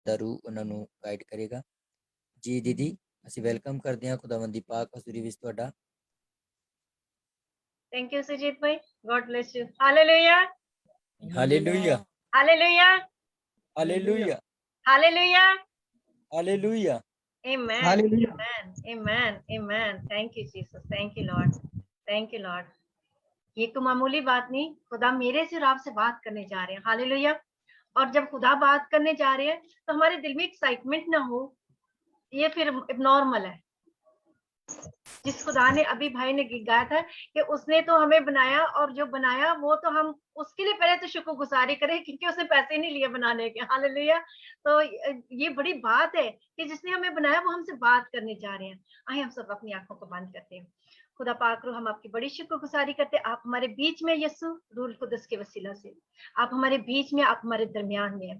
ਦਾ ਰੂਹ ਉਹਨਾਂ ਨੂੰ ਗਾਈਡ ਕਰੇਗਾ। ਜੀ ਦੀਦੀ, ਅਸੀਂ ਵੈਲਕਮ ਕਰਦੇ ਹਾਂ ਖੁਦਾਵੰਦ ਦੀ ਪਾਕ ਹਜ਼ੂਰੀ ਵਿੱਚ ਤੁਹਾਡਾ। Thank you, Sujit bhai. God bless you. Hallelujah. Hallelujah Hallelujah. Hallelujah Hallelujah. Hallelujah Amen. Hallelujah. Amen. Amen. Amen. Thank you, Jesus. Thank you, Lord. Thank you, Lord. ये तो मामूली बात नहीं, खुदा मेरे से और आपसे बात करने जा रहे हैं। हालेलुया। और जब खुदा बात करने जा रहे हैं तो हमारे दिल में एक्साइटमेंट ना हो, ये फिर नॉर्मल है। जिस खुदा ने अभी भाई ने गाया था कि उसने तो हमें बनाया, और जो बनाया वो तो हम उसके लिए पहले तो शुक्रगुजारी करें, क्योंकि उसने पैसे नहीं लिए बनाने के। हालेलुया। तो ये बड़ी बात है कि जिसने हमें बनाया वो हमसे बात करने जा रहे हैं। आइए हम सब अपनी आंखों को बंद करते हैं। खुदा पाक रू, हम आपकी बड़ी शुक्रगुजारी करते हैं, आप हमारे बीच में यीशु रूह कुदस के वसीला से आप हमारे बीच में, आप हमारे दरमियान में हैं।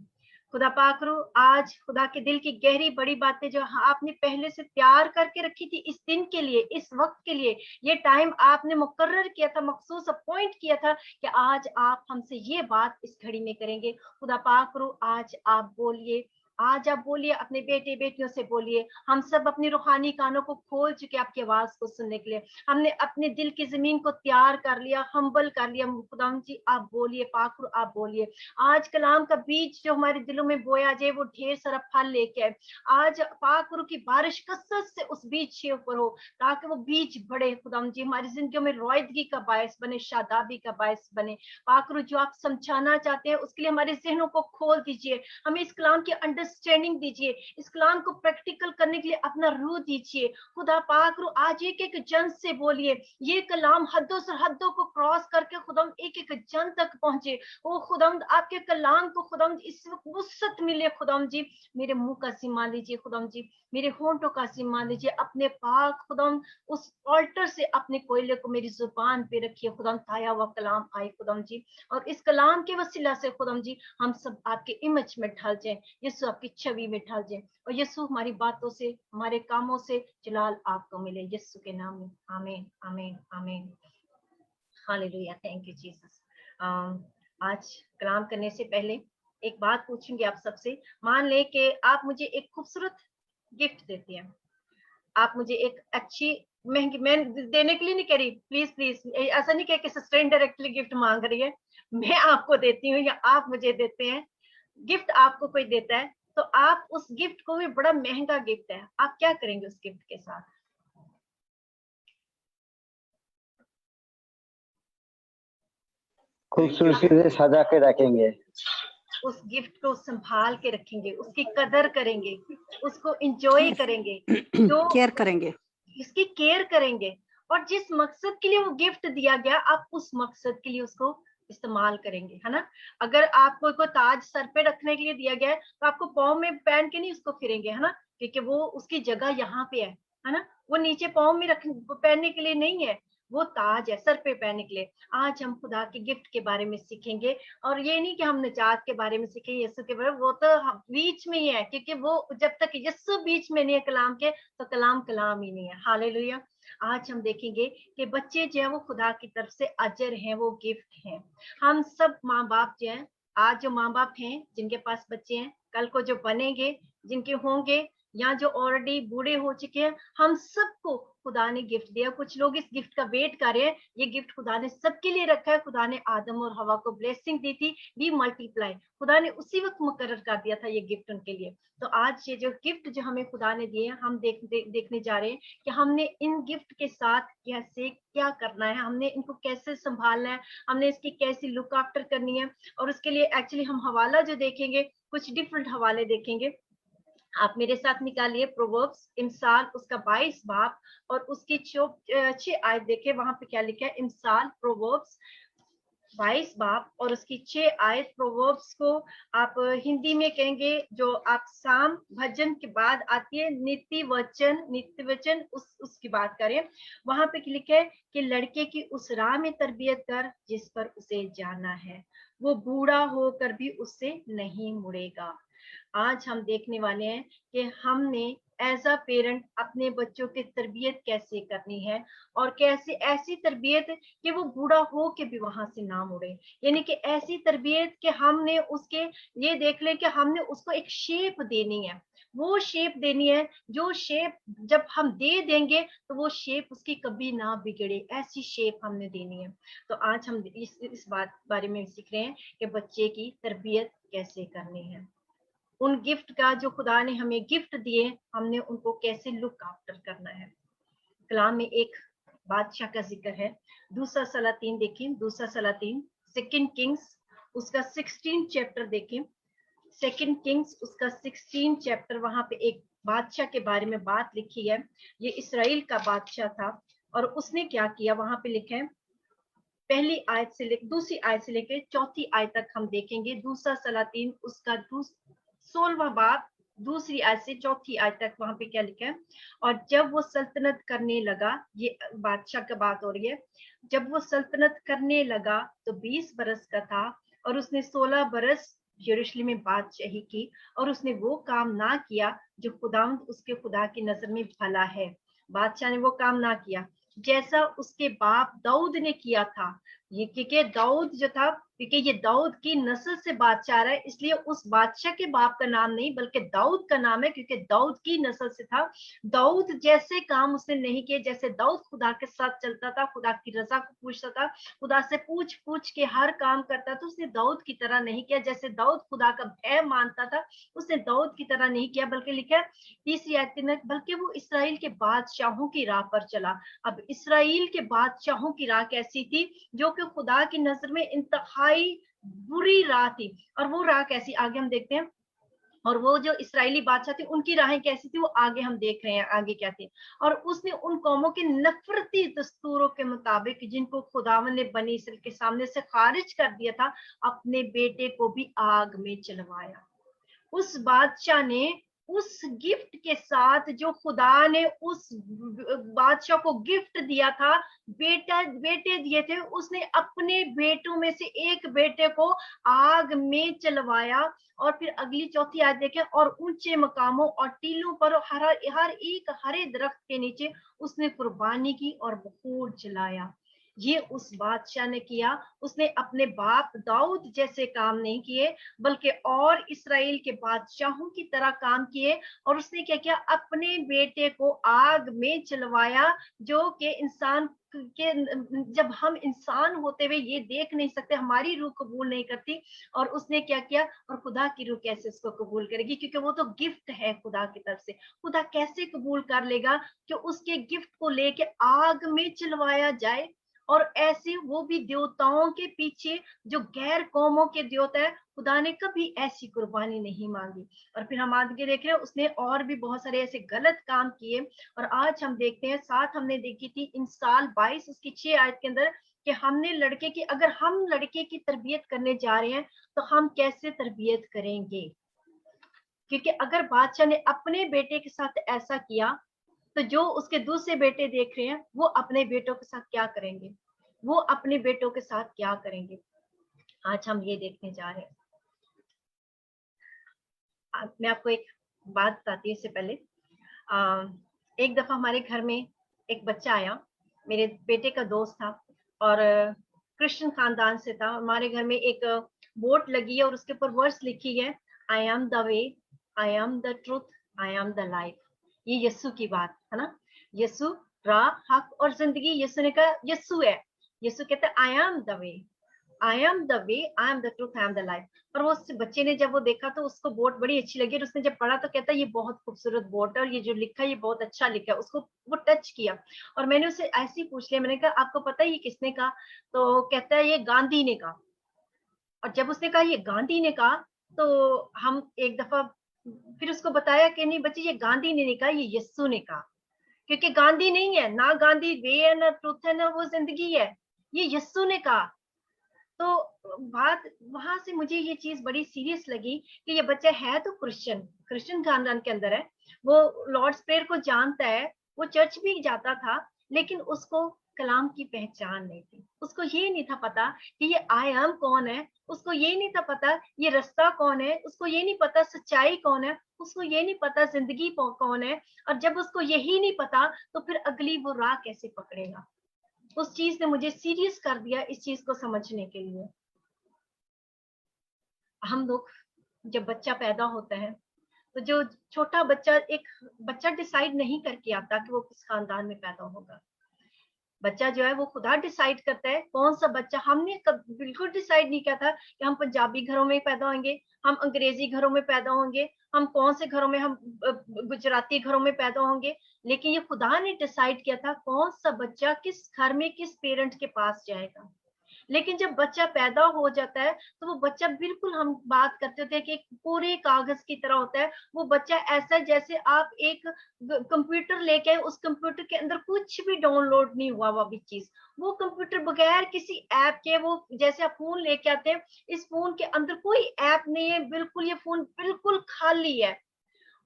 खुदा पाक रू, आज खुदा के दिल की गहरी बड़ी बातें जो आपने पहले से तैयार करके रखी थी इस दिन के लिए, इस वक्त के लिए, ये टाइम आपने मुकर्रर किया था, मखसूस अपॉइंट किया था कि आज आप हमसे ये बात इस घड़ी में करेंगे। खुदा पाक रू, आज आप बोलिए, आज आप बोलिए, अपने बेटे बेटियों से बोलिए। हम सब अपनी रूहानी कानों को खोल चुके आपकी आवाज को सुनने के लिए। हमने अपने दिल की जमीन को तैयार कर लिया, हम्बल कर लिया। खुदावंद जी आप बोलिए, पाक रू आप बोलिए। आज कलाम का बीज जो हमारे दिलों में बोया जाए वो ढेर सारा फल लेके आए। आज पाक रू की बारिश कसरत से उस बीज के ऊपर हो, ताकि वो बीज बढ़े। खुदावंद जी हमारी जिंदगियों में रोयदगी का बायस बने, शादाबी का बायस बने। पाक रू, जो आप समझाना चाहते हैं उसके लिए हमारे जहनों को खोल दीजिए, हमें इस कलाम की अंडरस्टैंडिंग दीजिए, इस कलाम को प्रैक्टिकल करने के लिए अपना रूह दीजिए। खुदा पाक रू, आज एक एक जन से बोलिए, ये कलाम हदों से हदों को क्रॉस करके खुदाम एक एक जन तक पहुंचे। ओ खुदाम, आपके कलाम को खुदाम इस वक्त वुसअत मिले। खुदाम जी मेरे मुंह का जिम्मा लीजिए, खुदाम जी मेरे होंठों का जिम्मा लीजिए। अपने पाक खुदाम उस ऑल्टर से अपने कोयले को मेरी जुबान पे रखिए। खुदाम ताया हुआ कलाम आए खुदाम जी, और इस कलाम के वसीला से खुदाम जी हम सब आपके इमेज में ढल जाए, यीशु आपकी छवि में ढल जाए, और यीशु हमारी बातों से, हमारे कामों से जलाल आपको मिले, यीशु के नाम में। आमीन आमीन आमीन। हालेलुया। Thank you Jesus. आज कलाम करने से पहले एक बात पूछूंगी आप सबसे। मान ले कि आप मुझे एक खूबसूरत गिफ्ट देते हैं, आप मुझे एक अच्छी महंगी, मैं देने के लिए नहीं कह रही, प्लीज प्लीज ऐसा नहीं कह कि सिस्टर डायरेक्टली गिफ्ट मांग रही है, मैं आपको देती हूँ या आप मुझे देते हैं, गिफ्ट आपको कोई देता है, तो आप उस गिफ्ट को भी, बड़ा महंगा गिफ्ट है, आप क्या करेंगे उस गिफ्ट के साथ? खूबसूरती से सजा के रखेंगे, उस गिफ्ट को संभाल के रखेंगे, उसकी कदर करेंगे, उसको एंजॉय करेंगे, जो केयर करेंगे, इसकी केयर करेंगे, और जिस मकसद के लिए वो गिफ्ट दिया गया आप उस मकसद के लिए उसको इस्तेमाल करेंगे, है ना। अगर आपको कोई ताज सर पे रखने के लिए दिया गया है तो आपको पाँव में पहन के नहीं उसको फिरेंगे, है ना, क्योंकि वो उसकी जगह यहाँ पे है ना, वो नीचे पाँव में रख पहनने के लिए नहीं है, वो ताज है सर पे पहनने के लिए। आज हम खुदा के गिफ्ट के बारे में सीखेंगे, और ये नहीं कि हम निजात के बारे में सीखेंगे, यीशु के बारे में, वो तो हम बीच में ही है, क्योंकि वो जब तक यीशु बीच में नहीं है कलाम के, तो कलाम कलाम ही नहीं है। हालेलुया। आज हम देखेंगे कि बच्चे जो है वो खुदा की तरफ से अजर हैं, वो गिफ्ट हैं। हम सब माँ बाप जो हैं, आज जो माँ बाप हैं जिनके पास बच्चे हैं, कल को जो बनेंगे, जिनके होंगे, या जो ऑलरेडी बूढ़े हो चुके हैं, हम सबको खुदा ने गिफ्ट दिया। कुछ लोग इस गिफ्ट का वेट कर रहे हैं, ये गिफ्ट खुदा ने सबके लिए रखा है। खुदा ने आदम और हवा को ब्लेसिंग दी थी, बी मल्टीप्लाई, खुदा ने उसी वक्त मुकर्रर कर दिया था ये गिफ्ट उनके लिए। तो आज ये जो गिफ्ट जो हमें खुदा ने दिए हैं, हम देखने जा रहे हैं कि हमने इन गिफ्ट के साथ कैसे क्या करना है, हमने इनको कैसे संभालना है, हमने इसकी कैसी लुक आफ्टर करनी है। और उसके लिए एक्चुअली हम हवाला जो देखेंगे, कुछ डिफरेंट हवाले देखेंगे। आप मेरे साथ निकालिए प्रोवर्ब्स इमसाल उसका 22 बाब और उसकी 6 आयत देखे, वहां पे क्या लिखा है। इमसाल प्रोवर्ब्स 22 बाब और उसकी 6 आयत। प्रोवर्ब्स को आप हिंदी में कहेंगे, जो आप साम भजन के बाद आती है नित्य वचन, उसकी बात करें, वहां पे लिखा है कि लड़के की उस राह में तरबियत कर जिस पर उसे जाना है, वो बूढ़ा होकर भी उससे नहीं मुड़ेगा। आज हम देखने वाले हैं कि हमने एज अ पेरेंट अपने बच्चों की तरबियत कैसे करनी है, और कैसे ऐसी तरबियत कि वो बूढ़ा हो के भी वहां से ना मुड़े। यानी कि ऐसी तरबियत कि हमने उसके ये देख ले कि हमने उसको एक शेप देनी है, वो शेप देनी है जो शेप जब हम दे देंगे तो वो शेप उसकी कभी ना बिगड़े, ऐसी शेप हमने देनी है। तो आज हम इस बात बारे में सीख रहे हैं कि बच्चे की तरबियत कैसे करनी है। उन गिफ्ट का जो खुदा ने हमें गिफ्ट दिए, हमने उनको कैसे लुक आफ्टर करना है। कलाम में एक बादशाह का जिक्र है, दूसरा सलातीन देखें, दूसरा सलातीन, सेकंड किंग्स उसका 16 चैप्टर देखें, सेकंड किंग्स उसका 16 चैप्टर। वहां पे एक बादशाह के बारे में बात लिखी है। ये इसराइल का बादशाह था, और उसने क्या किया, वहां पे लिखा है पहली आयत से दूसरी आयत से लेकर चौथी आयत तक हम देखेंगे। दूसरा सलातीन उसका 16वां बाब दूसरी आयत से चौथी आयत तक वहां पे क्या लिखा है। और जब वो सल्तनत करने लगा, ये बादशाह का बात हो रही है, जब वो सल्तनत करने लगा तो 20 बरस का था, और उसने 16 बरस यरूशलेम में बादशाही की, और उसने वो काम ना किया जो खुदावंद उसके खुदा की नजर में भला है। बादशाह ने वो काम ना किया जैसा उसके बाप दाऊद ने किया था। ये क्योंकि दाऊद जो था, क्योंकि ये दाऊद की नस्ल से बादशाह रहा है, इसलिए उस बादशाह के बाप का नाम नहीं बल्कि दाऊद का नाम है, क्योंकि दाऊद की नस्ल से था। दाऊद जैसे काम उसने नहीं किए, जैसे दाऊद खुदा के साथ चलता था, खुदा की रजा को पूछता था, खुदा से पूछ पूछ के हर काम करता था, उसने दाऊद की तरह नहीं किया। जैसे दाऊद खुदा का भय मानता था, उसने दाऊद की तरह नहीं किया, बल्कि लिखा तीसरी आयत में, बल्कि वो इसराइल के बादशाहों की राह पर चला। अब इसराइल के बादशाहों की राह कैसी थी, जो कि खुदा की नजर में इंतहाई बुरी राह थी। और वो राह कैसी, आगे हम देखते हैं। और वो जो इसराइली बादशाह थे उनकी राहें कैसी थी, वो आगे हम देख रहे हैं आगे क्या थी। और उसने उन कौमों के नफरती दस्तूरों के मुताबिक जिनको खुदावन ने बनी इसराइल के सामने से खारिज कर दिया था, अपने बेटे को भी आग में चलवाया। उस बादशाह ने उस गिफ्ट के साथ जो खुदा ने उस बादशाह को गिफ्ट दिया था, बेटे दिए थे, उसने अपने बेटों में से एक बेटे को आग में चलवाया। और फिर अगली चौथी आयत देखें, और ऊंचे मकामों और टीलों पर हर एक हरे दरख्त के नीचे उसने कुर्बानी की और बखूर जलाया। ये उस बादशाह ने किया। उसने अपने बाप दाऊद जैसे काम नहीं किए, बल्कि और इसराइल के बादशाहों की तरह काम किए। और उसने क्या किया, अपने बेटे को आग में चलवाया, जो कि इंसान के, जब हम इंसान होते हुए ये देख नहीं सकते, हमारी रूह कबूल नहीं करती, और उसने क्या किया, और खुदा की रूह कैसे उसको कबूल करेगी, क्योंकि वो तो गिफ्ट है खुदा की तरफ से। खुदा कैसे कबूल कर लेगा कि उसके गिफ्ट को लेके आग में चलवाया जाए। और ऐसे वो भी देवताओं के पीछे, जो गैर कौमों के देवता है, खुदा ने कभी ऐसी कुर्बानी नहीं मांगी। और फिर हम आगे देख रहे हैं, उसने और भी बहुत सारे ऐसे गलत काम किए। और आज हम देखते हैं, साथ हमने देखी थी इंसाल 22 उसकी 6 आयत के अंदर, कि हमने लड़के की, अगर हम लड़के की तरबियत करने जा रहे हैं तो हम कैसे तरबियत करेंगे। क्योंकि अगर बादशाह ने अपने बेटे के साथ ऐसा किया, तो जो उसके दूसरे बेटे देख रहे हैं वो अपने बेटों के साथ क्या करेंगे, वो अपने बेटों के साथ क्या करेंगे। आज हम ये देखने जा रहे हैं। मैं आपको एक बात बताती हूँ इससे पहले। एक दफा हमारे घर में एक बच्चा आया, मेरे बेटे का दोस्त था, और क्रिश्चियन खानदान से था। हमारे घर में एक बोर्ड लगी है और उसके ऊपर वर्स लिखी है, I am the way, I am the truth, I am the life. ये यीशु की बात है ना, यीशु राह, हक और जिंदगी। यीशु ने कहा यीशु है, यीशु कहता है I am the way, I am the way, I am the truth, I am the life. और वो बच्चे ने जब वो देखा तो उसको बोर्ड बड़ी अच्छी लगी, और उसने जब पढ़ा तो कहता है ये बहुत खूबसूरत बोर्ड है, और ये जो लिखा है ये बहुत अच्छा लिखा है। उसको वो टच किया, और मैंने उससे ऐसे ही पूछ लिया, मैंने कहा आपको पता है ये किसने कहा, तो कहता है ये गांधी ने कहा। और जब उसने कहा ये गांधी ने कहा, तो हम एक दफा फिर उसको बताया कि नहीं बच्चे, ये गांधी ने नहीं कहा, ये यीशु ने कहा। क्योंकि गांधी नहीं है ना, गांधी वे है ना ट्रुथ है ना वो जिंदगी है, ये यीशु ने कहा। तो बात वहां से मुझे ये चीज बड़ी सीरियस लगी कि ये बच्चा है तो क्रिश्चियन खानदान के अंदर है, वो लॉर्ड्स प्रेयर को जानता है, वो चर्च भी जाता था, लेकिन उसको कलाम की पहचान नहीं थी। उसको ये नहीं था पता कि ये आई एम कौन है, उसको ये नहीं था पता ये रास्ता कौन है, उसको ये नहीं पता सच्चाई कौन है, उसको ये नहीं पता जिंदगी कौन है। और जब उसको यही नहीं पता तो फिर अगली वो राह कैसे पकड़ेगा। उस चीज ने मुझे सीरियस कर दिया इस चीज को समझने के लिए। हम लोग जब बच्चा पैदा होता है तो जो छोटा बच्चा, एक बच्चा डिसाइड नहीं करके आता कि वो किस खानदान में पैदा होगा। बच्चा जो है वो खुदा डिसाइड करता है कौन सा बच्चा। हमने बिल्कुल डिसाइड नहीं किया था कि हम पंजाबी घरों में पैदा होंगे, हम अंग्रेजी घरों में पैदा होंगे, हम कौन से घरों में, हम गुजराती घरों में पैदा होंगे। लेकिन ये खुदा ने डिसाइड किया था कौन सा बच्चा किस घर में किस पेरेंट के पास जाएगा। लेकिन जब बच्चा पैदा हो जाता है तो वो बच्चा बिल्कुल, हम बात करते होते हैं कि एक पूरे कागज की तरह होता है। वो बच्चा ऐसा जैसे आप एक कंप्यूटर लेके आए, उस कंप्यूटर के अंदर कुछ भी डाउनलोड नहीं हुआ वो भी चीज। वो कंप्यूटर बगैर किसी ऐप के, वो जैसे आप फोन लेके आते हैं, इस फोन के अंदर कोई ऐप नहीं है, बिल्कुल ये फोन बिल्कुल खाली है।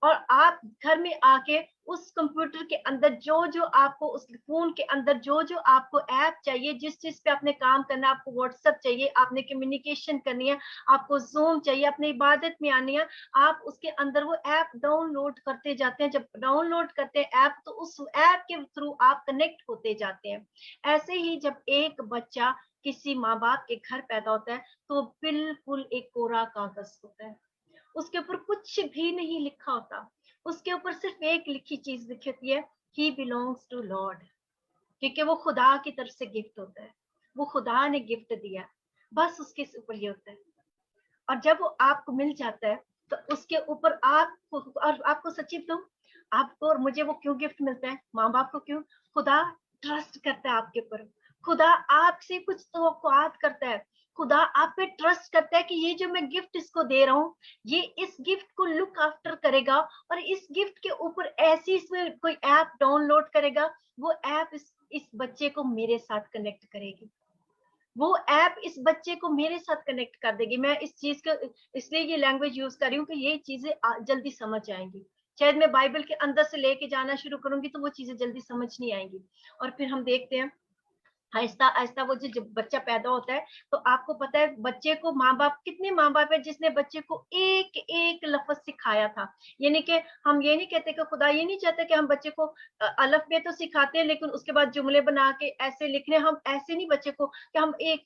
और आप घर में आके उस कंप्यूटर के अंदर जो जो आपको, उस फोन के अंदर जो जो आपको ऐप चाहिए, जिस चीज पे आपने काम करना है, आपको व्हाट्सएप चाहिए, आपने कम्युनिकेशन करनी है, आपको जूम चाहिए, अपनी इबादत में आनी है, आप उसके अंदर वो ऐप डाउनलोड करते जाते हैं। जब डाउनलोड करते हैं ऐप तो उस ऐप के थ्रू आप कनेक्ट होते जाते हैं। ऐसे ही जब एक बच्चा किसी माँ बाप के घर पैदा होता है तो बिल्कुल एक कोरा कागज होता है, उसके ऊपर कुछ भी नहीं लिखा होता। उसके ऊपर सिर्फ एक लिखी चीज लिखी होती है, ही बिलोंग्स टू लॉर्ड, क्योंकि वो खुदा की तरफ से गिफ्ट होता है, वो खुदा ने गिफ्ट दिया, बस उसके ऊपर ये होता है। और जब वो आपको मिल जाता है तो उसके ऊपर आपको, और आपको सच्ची बताऊं, आपको और मुझे वो क्यों गिफ्ट मिलता है, माँ बाप को क्यों? खुदा ट्रस्ट करता है आपके ऊपर, खुदा आपसे कुछ तो करता है, खुदा आप पे ट्रस्ट करता है कि ये जो मैं गिफ्ट इसको दे रहा हूँ, ये इस गिफ्ट को लुक आफ्टर करेगा, और इस गिफ्ट के ऊपर ऐसी इसमें कोई ऐप डाउनलोड करेगा, वो ऐप इस बच्चे को मेरे साथ कनेक्ट करेगी, वो ऐप इस बच्चे को मेरे साथ कनेक्ट कर देगी। मैं इस चीज को इसलिए ये लैंग्वेज यूज कर रही हूँ कि ये चीजें जल्दी समझ आएंगी। शायद मैं बाइबल के अंदर से लेके जाना शुरू करूंगी तो वो चीजें जल्दी समझ नहीं आएंगी। और फिर हम देखते हैं आहिस्ता आहिस्ता वो जब बच्चा पैदा होता है तो आपको पता है बच्चे को माँ बाप, कितने माँ बाप है जिसने बच्चे को एक एक लफ्ज सिखाया था। यानी कि हम ये नहीं कहते कि खुदा ये नहीं चाहता कि हम बच्चे को अलफ बे तो सिखाते हैं लेकिन उसके बाद जुमले बना के ऐसे लिखने, हम ऐसे नहीं बच्चे को कि हम एक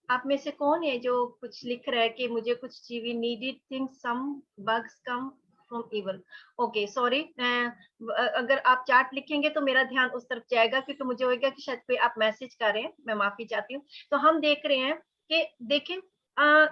आप में से कौन है जो कुछ लिख रहा है कि मुझे कुछ we needed things some bugs come from evil. Okay sorry, अगर आप चार्ट लिखेंगे तो मेरा ध्यान उस तरफ जाएगा क्योंकि मुझे होगा कि शायद कोई आप मैसेज कर रहे हैं, मैं माफी चाहती हूँ। तो हम देख रहे हैं कि देखें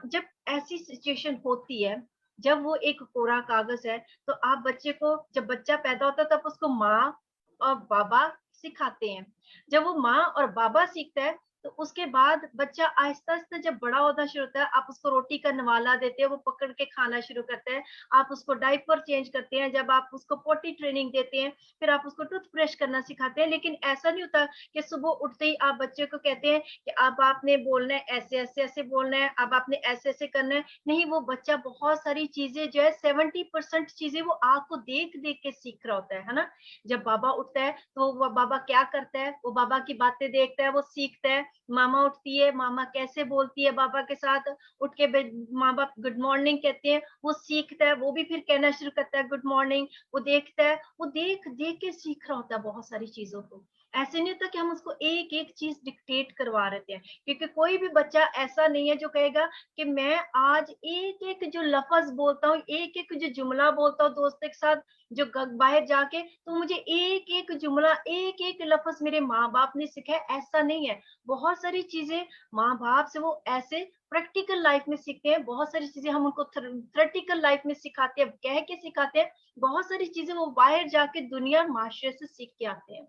जब ऐसी सिचुएशन होती है, जब वो एक कोरा कागज है, तो आप बच्चे को, जब बच्चा पैदा होता है तब उसको माँ और बाबा सिखाते हैं। जब वो माँ और बाबा सीखता है तो उसके बाद बच्चा आहिस्ता आहिस्ता जब बड़ा होना शुरू होता है, आप उसको रोटी का नवाला देते हैं, वो पकड़ के खाना शुरू करता है, आप उसको डायपर चेंज करते हैं, जब आप उसको पोटी ट्रेनिंग देते हैं, फिर आप उसको टूथब्रश करना सिखाते हैं। लेकिन ऐसा नहीं होता कि सुबह उठते ही आप बच्चे को कहते हैं कि अब आपने बोलना है, ऐसे ऐसे ऐसे बोलना है, अब आपने ऐसे ऐसे करना है। नहीं, वो बच्चा बहुत सारी चीजें जो है 70% चीजें वो आपको देख देख के सीख रहा होता है ना। जब बाबा उठता है तो वो बाबा क्या करता है, वो बाबा की बातें देखता है, वो सीखता है। मामा उठती है, मामा कैसे बोलती है बाबा के साथ, उठ के माँ बाप गुड मॉर्निंग कहते हैं, वो सीखता है, वो भी फिर कहना शुरू करता है गुड मॉर्निंग। वो देखता है, वो देख देख के सीख रहा होता है बहुत सारी चीजों को। ऐसे नहीं होता कि हम उसको एक एक चीज डिक्टेट करवा रहे हैं, क्योंकि कोई भी बच्चा ऐसा नहीं है जो कहेगा कि मैं आज एक एक जो लफ्ज बोलता हूँ, एक एक जो जुमला बोलता हूँ दोस्तों के साथ जो बाहर जाके, तो मुझे एक एक जुमला एक एक लफ्ज मेरे माँ बाप ने सिखाया, ऐसा नहीं है। बहुत सारी चीजें माँ बाप से वो ऐसे प्रैक्टिकल लाइफ में सीखते हैं, बहुत सारी चीजें हम उनको थ्योरेटिकल लाइफ में सिखाते हैं, कह के सिखाते हैं, बहुत सारी चीजें वो बाहर जाके दुनिया माशरे से सीख के आते हैं।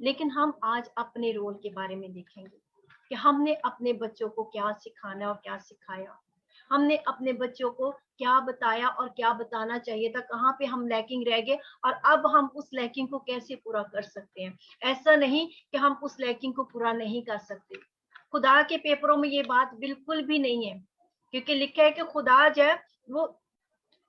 लेकिन हम आज अपने रोल के बारे में देखेंगे कि हमने अपने बच्चों को क्या सिखाना और क्या सिखाया, हमने अपने बच्चों को क्या बताया और क्या बताना चाहिए था, कहाँ पे हम लैकिंग रह गए और अब हम उस लैकिंग को कैसे पूरा कर सकते हैं। ऐसा नहीं कि हम उस लैकिंग को पूरा नहीं कर सकते। खुदा के पेपरों में ये बात बिल्कुल भी नहीं है, क्योंकि लिखा है कि खुदा जो है वो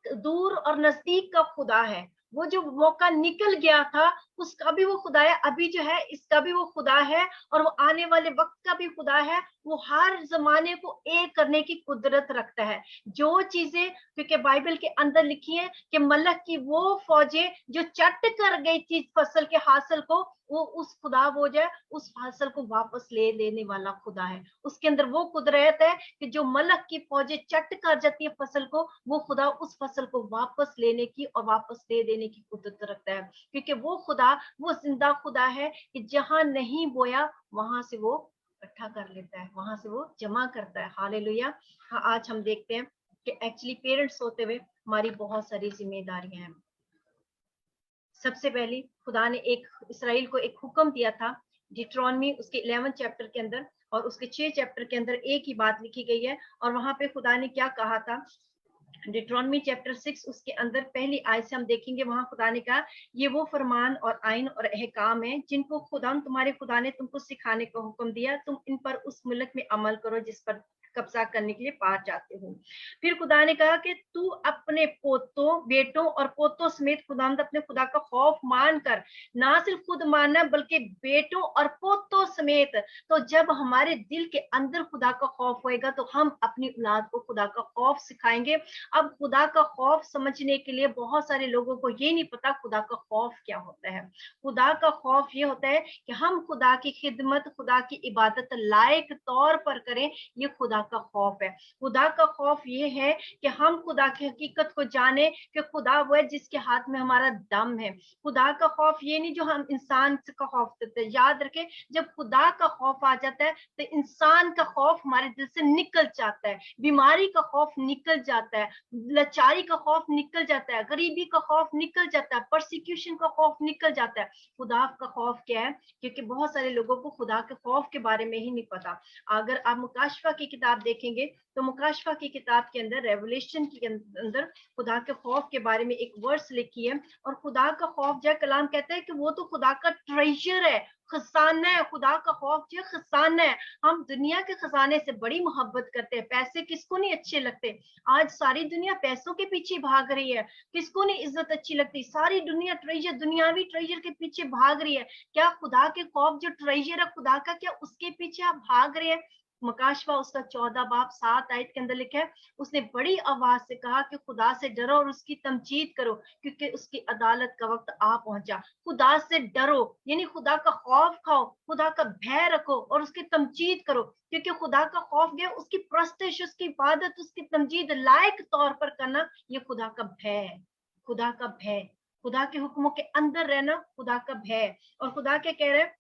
दूर और नजदीक का खुदा है। वो जो मौका निकल गया था उसका भी वो खुदा है, अभी जो है इसका भी वो खुदा है, और वो आने वाले वक्त का भी खुदा है। वो हर जमाने को एक करने की कुदरत रखता है। जो चीजें, क्योंकि बाइबल के अंदर लिखी है कि मलक की वो फौजें जो चट कर गई थी फसल के हासिल को, वो उस खुदा वो जो है उस फसल को वापस ले लेने वाला खुदा है। उसके अंदर वो कुदरत है कि जो मलक की फौजें चट कर जाती है फसल को, वो खुदा उस फसल को वापस लेने की और वापस दे देने की कुदरत रखता है। क्योंकि वो खुदा वो जिंदा खुदा है कि जहां नहीं बोया वहां से वो इकट्ठा कर लेता है, वहां से वो जमा करता है। हालेलुया। हाँ, आज हम देखते हैं कि एक्चुअली पेरेंट्स होते हुए हमारी बहुत सारी जिम्मेदारियां हैं। सबसे पहली खुदा ने एक इसराइल को एक हुक्म दिया था, डिट्रॉनमी उसके 11 चैप्टर के अंदर और उसके 6 चैप्टर के अंदर एक ही बात लिखी गई है। और वहां पे खुदा ने क्या कहा था, डिट्रॉनमी चैप्टर 6 उसके अंदर पहली आयत से हम देखेंगे। वहां खुदा ने कहा, ये वो फरमान और आइन और अहकाम है जिनको खुदा तुम्हारे खुदा ने तुमको सिखाने का हुक्म दिया, तुम इन पर उस मुल्क में अमल करो जिस पर कब्जा करने के लिए पार जाते हो। फिर खुदा ने कहा कि तू अपने पोतों, बेटों और पोतों समेत खुदावंद अपने खुदा का खौफ मानकर, ना सिर्फ खुद मानना बल्कि बेटों और पोतों समेत। तो जब हमारे दिल के अंदर खुदा का खौफ होएगा तो हम अपनी औलाद को खुदा का खौफ सिखाएंगे। अब खुदा का खौफ समझने के लिए बहुत सारे लोगों को ये नहीं पता खुदा का खौफ क्या होता है। खुदा का खौफ ये होता है कि हम खुदा की खिदमत, खुदा की इबादत लायक तौर पर करें, ये खुदा का खौफ है। खुदा का खौफ ये है कि हम खुदा की हकीकत को जाने कि खुदा वो है जिसके हाथ में हमारा दम है। खुदा का खौफ ये नहीं जो हम इंसान का खौफ करते हैं। याद रखें, जब खुदा का खौफ आ जाता है तो इंसान का खौफ हमारे दिल से निकल जाता है, बीमारी का खौफ निकल जाता है, लाचारी का खौफ निकल जाता है, गरीबी का खौफ निकल जाता है, परसिक्यूशन का खौफ निकल जाता है। खुदा का खौफ क्या है? क्योंकि बहुत सारे लोगों को खुदा के खौफ के बारे में ही नहीं पता। अगर आप मुकाशफा की किताब देखेंगे तो मुकाशफा की किताब के अंदर, रेवलेशन के अंदर खुदा के खौफ के बारे में एक वर्स लिखी है। और खुदा का खौफ जो कलाम कहता है कि वो तो खुदा का ट्रेजर है, खजाना है। खुदा का खौफ जो खजाना है। हम दुनिया के खजाने से बड़ी मोहब्बत करते हैं। पैसे किसको नहीं अच्छे लगते? आज सारी दुनिया पैसों के पीछे भाग रही है। किसको नहीं इज्जत अच्छी लगती? सारी दुनिया ट्रेजर, दुनियावी ट्रेजर के पीछे भाग रही है। क्या खुदा के खौफ जो ट्रेजर है खुदा का, क्या उसके पीछे आप भाग रहे हैं? मुकाशवा उसका 14 बाब 7 आयत के अंदर लिखा है, उसने बड़ी आवाज से कहा कि खुदा से डरो और उसकी तमजीद करो क्योंकि उसकी अदालत का वक्त आ पहुंचा। खुदा से डरो यानी खुदा का खौफ खाओ, खुदा का भय रखो और उसकी तमजीद करो। क्योंकि खुदा का खौफ गया उसकी प्रस्तिश, उसकी इबादत, उसकी तमजीद लायक तौर पर करना, ये खुदा का भय है। खुदा का भय, खुदा के हुक्मों के अंदर रहना, खुदा का भय। और खुदा क्या कह रहे हैं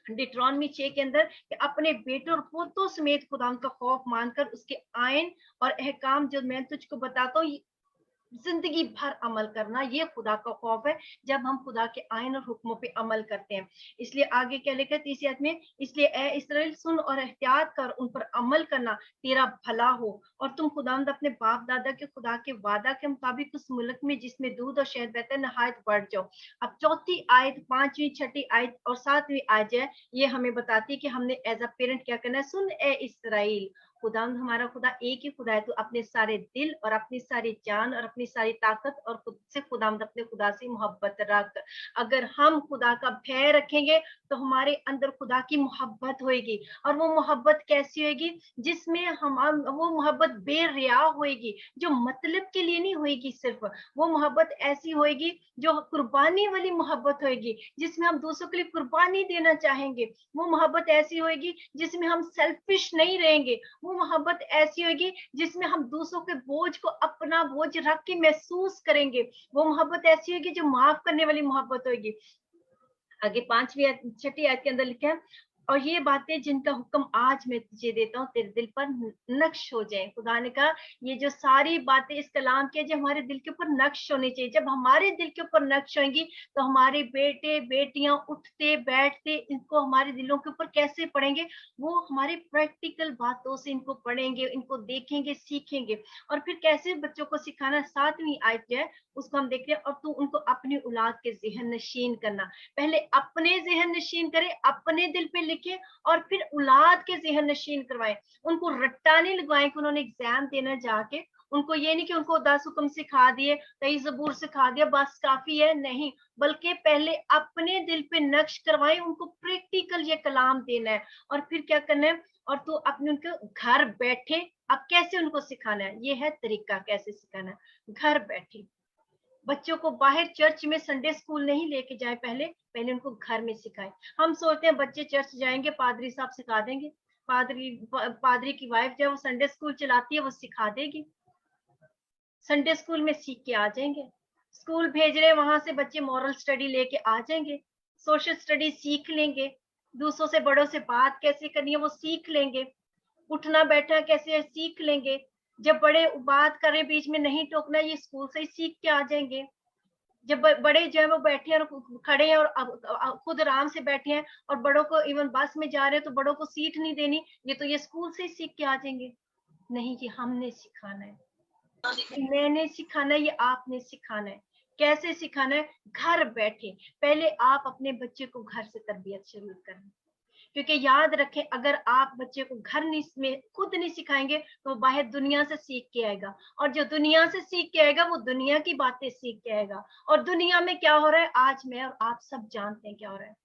डिट्रॉनमी 6 के अंदर कि अपने बेटों और पोतों समेत खुदा का खौफ मानकर उसके आयन और अहकाम जो मैं तुझको बताता हूँ जिंदगी भर अमल करना, ये खुदा का खौफ है। जब हम खुदा के आयन और हुक्मों पे अमल करते हैं। इसलिए आगे क्या लिखा है 30 आयत में, इसलिए ए इस्राएल सुन और एहतियात कर, उन पर अमल करना तेरा भला हो और तुम खुदावंद अपने बाप दादा के खुदा के वादा के मुताबिक उस मुल्क में जिसमें दूध और शहद बहता है नहायत बढ़ जाओ। अब चौथी आयत, 5वीं 6ठी आयत और 7वीं आयत है, ये हमें बताती है कि हमने एज अ पेरेंट क्या करना है। सुन ए इस्राएल, खुदावंद हमारा खुदा एक ही खुदा है। तो अपने सारे दिल और अपनी सारी जान और अपनी सारी ताकत और खुद से खुदावंद अपने खुदा से मोहब्बत रख। अगर हम खुदा का भय रखेंगे तो हमारे अंदर खुदा की मोहब्बत होएगी। और वो मोहब्बत कैसी होएगी? जिसमें हम वो मोहब्बत बेरिया होएगी, जो मतलब के लिए नहीं होएगी। सिर्फ वो मोहब्बत ऐसी होएगी जो कुर्बानी वाली मोहब्बत होएगी, जिसमें हम दूसरों के लिए कुर्बानी देना चाहेंगे। वो मोहब्बत ऐसी होएगी जिसमें हम सेल्फिश नहीं रहेंगे। वो मोहब्बत ऐसी होगी जिसमें हम दूसरों के बोझ को अपना बोझ रख के महसूस करेंगे। वो मोहब्बत ऐसी होगी जो माफ करने वाली मोहब्बत होगी। आगे 5वीं 6ठी आयत के अंदर लिखा है, और ये बातें जिनका हुक्म आज मैं तुझे देता हूँ तेरे दिल पर नक्श हो जाए। खुदा ने कहा ये जो सारी बातें इस कलाम के जो हमारे दिल के ऊपर नक्श होनी चाहिए। जब हमारे दिल के ऊपर नक्श होंगी तो हमारे बेटे बेटियां उठते बैठते इनको हमारे दिलों के ऊपर कैसे पढ़ेंगे? वो हमारे प्रैक्टिकल बातों से इनको पढ़ेंगे, इनको देखेंगे, सीखेंगे। और फिर कैसे बच्चों को सिखाना, 7वीं आयत जो है उसको हम देख रहे हैं, और तू उनको अपनी औलाद के ज़हन नशीन करना। पहले अपने ज़हन नशीन करे, अपने दिल पे लिखे और फिर औलाद के ज़हन नशीन करवाएं। उनको रट्टा नहीं लगवाएं कि उन्होंने एग्जाम देना जाके उनको ये नहीं कि उनको 10 हुक्म सिखा दिए, 23 ज़बूर सिखा दिया, बस काफी है, नहीं, बल्कि पहले अपने दिल पे नक्श करवाएं, उनको प्रैक्टिकल ये कलाम देना है, और फिर क्या करना है, और तो अपने उनको घर बैठे अब कैसे उनको सिखाना है, ये है तरीका कैसे सिखाना है, घर बैठे। बच्चों को बाहर चर्च में संडे स्कूल नहीं लेके जाए, पहले उनको घर में सिखाए। हम सोचते हैं बच्चे चर्च जाएंगे, पादरी साहब सिखा देंगे, पादरी की वाइफ जब वो संडे स्कूल चलाती है वो सिखा देगी, संडे स्कूल में सीख के आ जाएंगे। स्कूल भेज रहे, वहां से बच्चे मॉरल स्टडी लेके आ जाएंगे, सोशल स्टडी सीख लेंगे, दूसरों से बड़ों से बात कैसे करनी है वो सीख लेंगे, उठना बैठना कैसे है सीख लेंगे, जब बड़े बात करें बीच में नहीं टोकना, ये स्कूल से ही सीख के आ जाएंगे। जब बड़े जो है वो बैठे हैं और खड़े हैं और खुद आराम से बैठे हैं, और बड़ों को इवन बस में जा रहे हैं तो बड़ों को सीट नहीं देनी, ये तो ये स्कूल से ही सीख के आ जाएंगे। नहीं, ये हमने सिखाना है, मैंने सिखाना है, ये आपने सिखाना है। कैसे सिखाना है? घर बैठे। पहले आप अपने बच्चे को घर से तरबियत शुरू करें, क्योंकि याद रखें अगर आप बच्चे को घर में खुद नहीं सिखाएंगे तो वो बाहर दुनिया से सीख के आएगा, और जो दुनिया से सीख के आएगा वो दुनिया की बातें सीख के आएगा। और दुनिया में क्या हो रहा है आज मैं और आप सब जानते हैं क्या हो रहा है।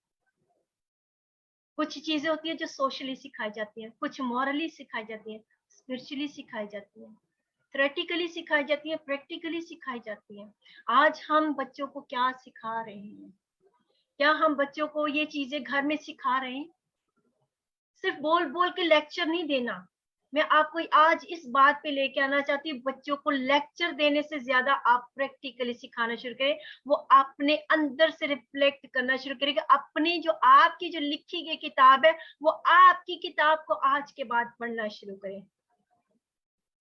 कुछ चीजें होती है जो सोशली सिखाई जाती हैं, कुछ मॉरली सिखाई जाती हैं, स्पिरिचुअली सिखाई जाती हैं, थ्योरेटिकली सिखाई जाती है, प्रैक्टिकली सिखाई जाती है। आज हम बच्चों को क्या सिखा रहे हैं? क्या हम बच्चों को ये चीजें घर में सिखा रहे हैं? सिर्फ बोल बोल के लेक्चर नहीं देना। मैं आपको आज इस बात पे लेके आना चाहती हूँ, बच्चों को लेक्चर देने से ज्यादा आप प्रैक्टिकली सिखाना शुरू करें, वो अपने अंदर से रिफ्लेक्ट करना शुरू करेंगे। अपनी जो आपकी जो लिखी गई किताब है वो आपकी किताब को आज के बाद पढ़ना शुरू करें।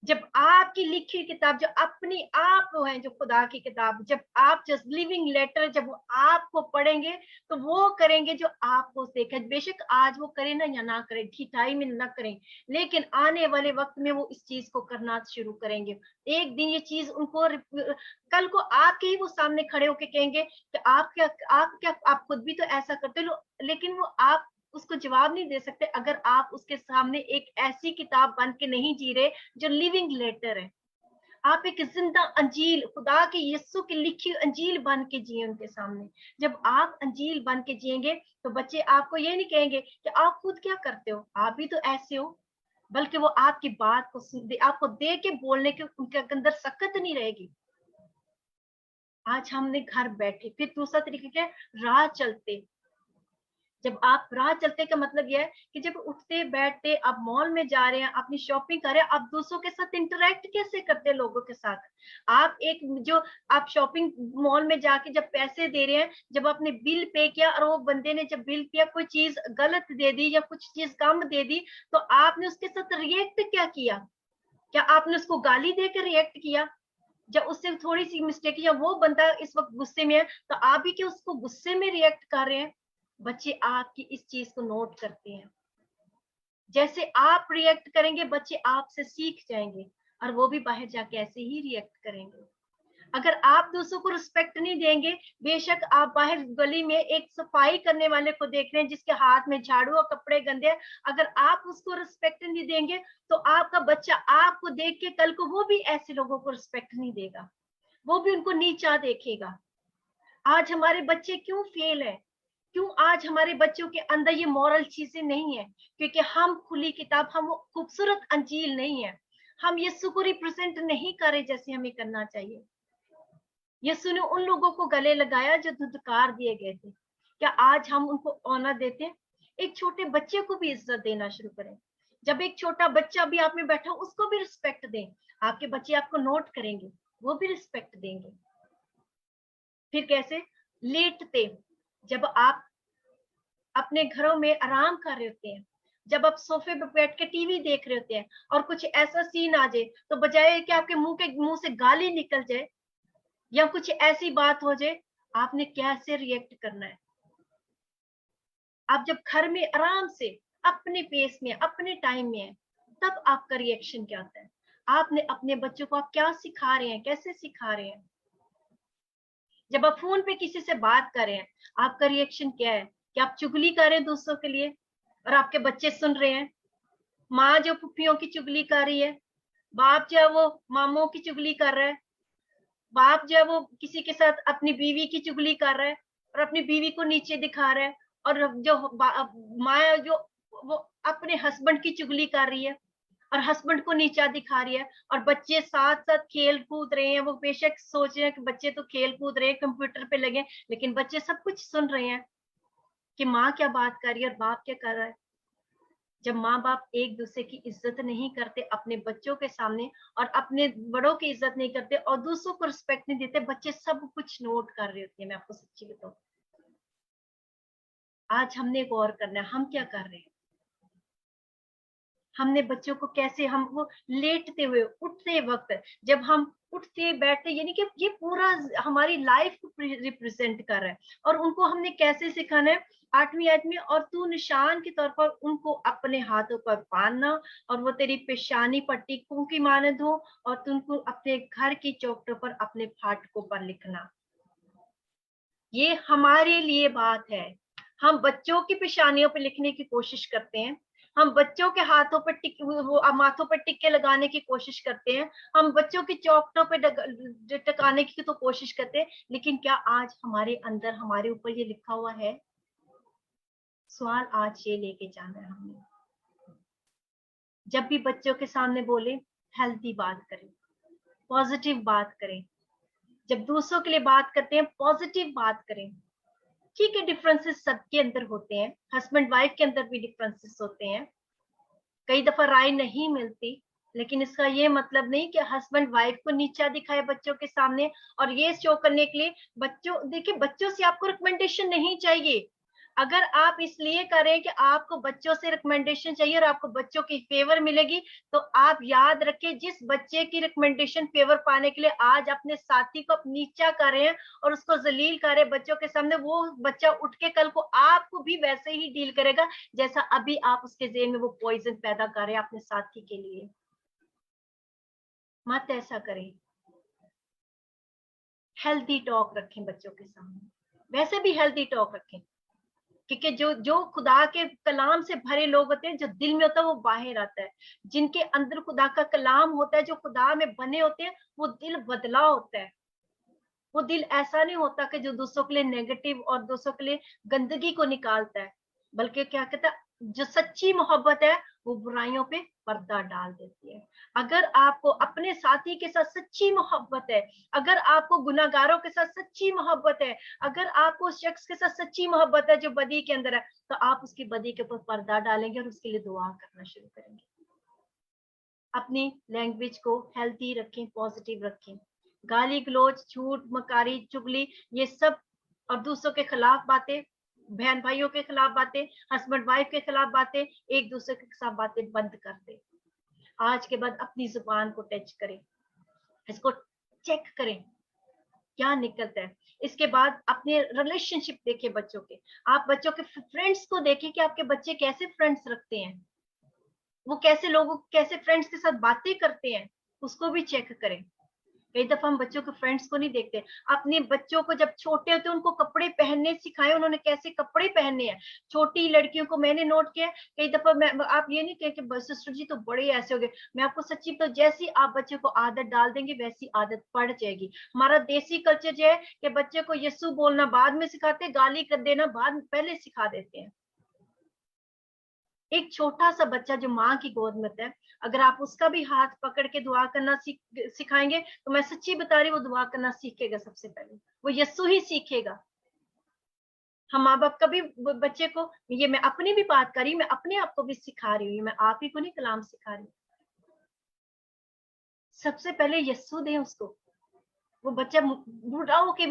जब आपकी लिखी किताब जो अपनी आप है, जो खुदा की किताब, जब आप जस्ट लिविंग लेटर जब वो आपको पढ़ेंगे तो वो करेंगे जो आपको देखे। बेशक आज वो करें ना या ना करें, ढिठाई में ना करें, लेकिन आने वाले वक्त में वो इस चीज को करना शुरू करेंगे। एक दिन ये चीज उनको कल को आपके ही वो सामने खड़े होके कहेंगे कि आप खुद भी तो ऐसा करते हो, लेकिन वो आप उसको जवाब नहीं दे सकते अगर आप उसके सामने एक ऐसी किताब बन के नहीं जी रहे जो लिविंग लेटर है। आप एक जिंदा अंजील, खुदा के यीशु की लिखी अंजील बन के जिए उनके सामने। जब आप अंजील बन के जिएंगे तो बच्चे आपको ये नहीं कहेंगे कि आप खुद क्या करते हो, आप भी तो ऐसे हो, बल्कि वो आपकी बात को आपको दे के बोलने के उनके अंदर सकत नहीं रहेगी। आज हमने घर बैठे, फिर दूसरा तरीके के राह चलते। जब आप राह चलते का मतलब यह है कि जब उठते बैठते आप मॉल में जा रहे हैं, अपनी शॉपिंग कर रहे हैं, आप दूसरों के साथ इंटरेक्ट कैसे करते हैं लोगों के साथ। आप एक जो आप शॉपिंग मॉल में जाके जब पैसे दे रहे हैं, जब आपने बिल पे किया और वो बंदे ने जब बिल किया कोई चीज गलत दे दी या कुछ चीज कम दे दी, तो आपने उसके साथ रिएक्ट क्या किया? क्या आपने उसको गाली देकर रिएक्ट किया? जब उससे थोड़ी सी मिस्टेक या वो बंदा इस वक्त गुस्से में है तो आप भी क्या उसको गुस्से में रिएक्ट कर रहे हैं? बच्चे आपकी इस चीज को नोट करते हैं। जैसे आप रिएक्ट करेंगे बच्चे आपसे सीख जाएंगे और वो भी बाहर जाके ऐसे ही रिएक्ट करेंगे। अगर आप दूसरों को रिस्पेक्ट नहीं देंगे, बेशक आप बाहर गली में एक सफाई करने वाले को देख रहे हैं जिसके हाथ में झाड़ू और कपड़े गंदे हैं, अगर आप उसको रिस्पेक्ट नहीं देंगे तो आपका बच्चा आपको देख के कल को वो भी ऐसे लोगों को रिस्पेक्ट नहीं देगा, वो भी उनको नीचा देखेगा। आज हमारे बच्चे क्यों फेल है? क्यों आज हमारे बच्चों के अंदर ये मॉरल चीजें नहीं है? क्योंकि हम खुली किताब, हम वो खूबसूरत अंजील नहीं है, हम यीशु को रिप्रेजेंट नहीं कर रहे जैसे हमें करना चाहिए। यीशु ने उन लोगों को गले लगाया जो धुतकार दिए गए थे। क्या आज हम उनको ऑनर देते हैं? एक छोटे बच्चे को भी इज्जत देना शुरू करें। जब एक छोटा बच्चा भी आप में बैठा उसको भी रिस्पेक्ट दें। आपके बच्चे आपको नोट करेंगे, वो भी रिस्पेक्ट देंगे। फिर कैसे? लेटते, जब आप अपने घरों में आराम कर रहे होते हैं, जब आप सोफे पे बैठ के टीवी देख रहे होते हैं और कुछ ऐसा सीन आ जाए तो बजाय कि आपके मुंह से गाली निकल जाए या कुछ ऐसी बात हो जाए, आपने कैसे रिएक्ट करना है? आप जब घर में आराम से अपने पेस में अपने टाइम में है तब आपका रिएक्शन क्या होता है? आपने अपने बच्चों को आप क्या सिखा रहे हैं, कैसे सिखा रहे हैं? जब आप फोन पे किसी से बात कर रहे हैं आपका रिएक्शन क्या है? कि आप चुगली कर रहे हैं दूसरों के लिए और आपके बच्चे सुन रहे हैं? माँ जो पुप्पियों की चुगली कर रही है, बाप जो है वो मामों की चुगली कर रहा है, बाप जो है वो किसी के साथ अपनी बीवी की चुगली कर रहा है और अपनी बीवी को नीचे दिखा रहा है, और जो माँ जो वो अपने हस्बैंड की चुगली कर रही है और हस्बैंड को नीचा दिखा रही है, और बच्चे साथ साथ खेल कूद रहे हैं। वो बेशक सोच रहे हैं कि बच्चे तो खेल कूद रहे हैं, कंप्यूटर पे लगे, लेकिन बच्चे सब कुछ सुन रहे हैं कि माँ क्या बात कर रही है और बाप क्या कर रहा है। जब माँ बाप एक दूसरे की इज्जत नहीं करते अपने बच्चों के सामने, और अपने बड़ों की इज्जत नहीं करते और दूसरों को रिस्पेक्ट नहीं देते, बच्चे सब कुछ नोट कर रहे होते हैं। मैं आपको सच्ची बताऊं, आज हमने गौर करना है हम क्या कर रहे हैं। हमने बच्चों को कैसे, हम वो लेटते हुए उठते वक्त, जब हम उठते बैठते, यानी कि ये पूरा हमारी लाइफ को रिप्रेजेंट कर रहा है, और उनको हमने कैसे सिखाना है। 8वीं आयत में, और तू निशान के तौर पर उनको अपने हाथों पर बांधना, और वो तेरी पेशानी पर टीकों की मानद हो, और तुमको अपने घर की चौखटों पर अपने फाटकों पर लिखना। ये हमारे लिए बात है। हम बच्चों की पेशानियों पर लिखने की कोशिश करते हैं, हम बच्चों के हाथों पर माथों पर टिक्के लगाने की कोशिश करते हैं, हम बच्चों की चौखटों पे टकाने की तो कोशिश करते हैं, लेकिन क्या आज हमारे अंदर हमारे ऊपर ये लिखा हुआ है? सवाल आज ये लेके जाना है हमने। जब भी बच्चों के सामने बोले, हेल्दी बात करें, पॉजिटिव बात करें। जब दूसरों के लिए बात करते हैं, पॉजिटिव बात करें। ठीक है, डिफरेंसेस सबके अंदर होते हैं, हस्बैंड वाइफ के अंदर भी डिफरेंसेस होते हैं, कई दफा राय नहीं मिलती, लेकिन इसका ये मतलब नहीं कि हस्बैंड वाइफ को नीचा दिखाए बच्चों के सामने, और ये शो करने के लिए बच्चों, देखिए बच्चों से आपको रिकमेंडेशन नहीं चाहिए। अगर आप इसलिए करें कि आपको बच्चों से रिकमेंडेशन चाहिए और आपको बच्चों की फेवर मिलेगी, तो आप याद रखें, जिस बच्चे की रिकमेंडेशन फेवर पाने के लिए आज अपने साथी को नीचा कर रहे हैं और उसको जलील कर रहे हैं बच्चों के सामने, वो बच्चा उठ के कल को आपको भी वैसे ही डील करेगा जैसा अभी आप उसके ज़हन में वो पॉइजन पैदा कर रहे हैं अपने साथी के लिए। मत ऐसा करें। हेल्दी टॉक रखें बच्चों के सामने, वैसे भी हेल्दी टॉक रखें, क्योंकि जो जो खुदा के कलाम से भरे लोग होते हैं, जो दिल में होता है वो बाहर आता है। जिनके अंदर खुदा का कलाम होता है, जो खुदा में बने होते हैं, वो दिल बदला होता है। वो दिल ऐसा नहीं होता कि जो दूसरों के लिए नेगेटिव और दूसरों के लिए गंदगी को निकालता है, बल्कि क्या कहता है, जो सच्ची मोहब्बत है वो बुराइयों पे पर्दा डाल देती है। अगर आपको अपने साथी के साथ सच्ची मोहब्बत है, अगर आपको गुनाहगारों के साथ सच्ची मोहब्बत है, अगर आपको उस शख्स के साथ सच्ची मोहब्बत है जो बदी के अंदर है, तो आप उसकी बदी के ऊपर पर्दा डालेंगे और उसके लिए दुआ करना शुरू करेंगे। अपनी लैंग्वेज को हेल्थी रखें, पॉजिटिव रखें। गाली गलोच, झूठ, मकारी, चुगली, ये सब, और दूसरों के खिलाफ बातें, बहन भाइयों के खिलाफ बातें, हस्बैंड वाइफ के खिलाफ बातें, एक दूसरे के साथ बातें बंद कर दे। आज के बाद अपनी जुबान को टच करें, इसको चेक करें क्या निकलता है। इसके बाद अपने रिलेशनशिप देखें बच्चों के, आप बच्चों के फ्रेंड्स को देखें कि आपके बच्चे कैसे फ्रेंड्स रखते हैं, वो कैसे लोगों, कैसे फ्रेंड्स के साथ बातें करते हैं, उसको भी चेक करें। कई दफा हम बच्चों के फ्रेंड्स को नहीं देखते। अपने बच्चों को जब छोटे होते हैं उनको कपड़े पहनने सिखाएं, उन्होंने कैसे कपड़े पहनने हैं। छोटी लड़कियों को मैंने नोट किया, कई दफा मैं, आप ये नहीं कहें कि सिस्टर जी तो बड़े ऐसे हो गए, मैं आपको सच्ची, तो जैसी आप बच्चे को आदत डाल देंगे वैसी आदत पड़ जाएगी। हमारा देसी कल्चर जो है कि बच्चे को यस्सु बोलना बाद में सिखाते, गाली कर देना बाद पहले सिखा देते हैं। एक छोटा सा बच्चा जो माँ की गोद में है, अगर आप उसका भी हाथ पकड़ के दुआ करना सिखाएंगे, तो मैं सच्ची बता रही हूँ, वो दुआ करना सीखेगा। सबसे पहले वो यस्सु ही सीखेगा। हम माँ बाप कभी बच्चे को, ये मैं अपनी भी बात कर रही हूँ, मैं अपने आप को भी सिखा रही हूँ, मैं आप ही को नहीं कलाम सिखा रही हूँ। सबसे पहले यस्सु दें उसको, वो बच्चा बूढ़ा होके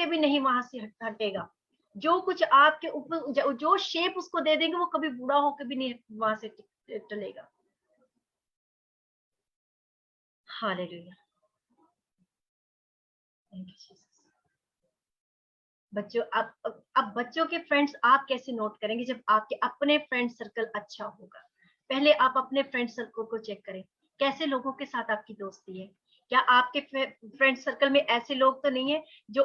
भी नहीं वहां से हटेगा। जो कुछ आपके ऊपर, जो शेप उसको दे देंगे, वो कभी बूढ़ा होके भी नहीं वहां से टलेगा। Hallelujah, thank you Jesus. बच्चों, अब बच्चों के फ्रेंड्स आप कैसे नोट करेंगे? जब आपके अपने फ्रेंड सर्कल अच्छा होगा। पहले आप अपने फ्रेंड सर्कल को चेक करें, कैसे लोगों के साथ आपकी दोस्ती है। क्या आपके फ्रेंड सर्कल में ऐसे लोग तो नहीं है जो